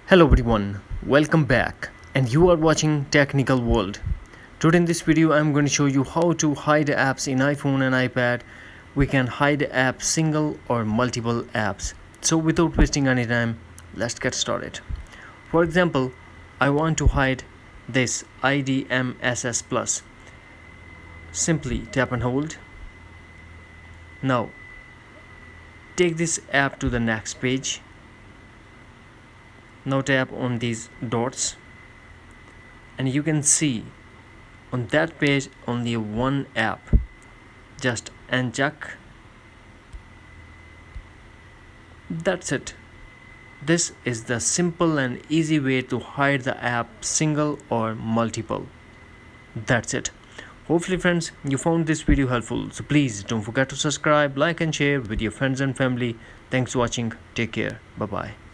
Hello everyone, welcome back, and you are watching Technical World. Today in this video I'm going to show you how to hide apps in iPhone and iPad. We can hide apps, single or multiple apps. So without wasting any time, let's get started. For example, I want to hide this IDMSS Plus. Simply tap and hold. Now take this app to the next page. Now tap on these dots and you can see on that page only one app. Just uncheck. That's it. This is the simple and easy way to hide the app, single or multiple. That's it. Hopefully friends, you found this video helpful. So please don't forget to subscribe, like and share with your friends and family. Thanks for watching. Take care. Bye bye.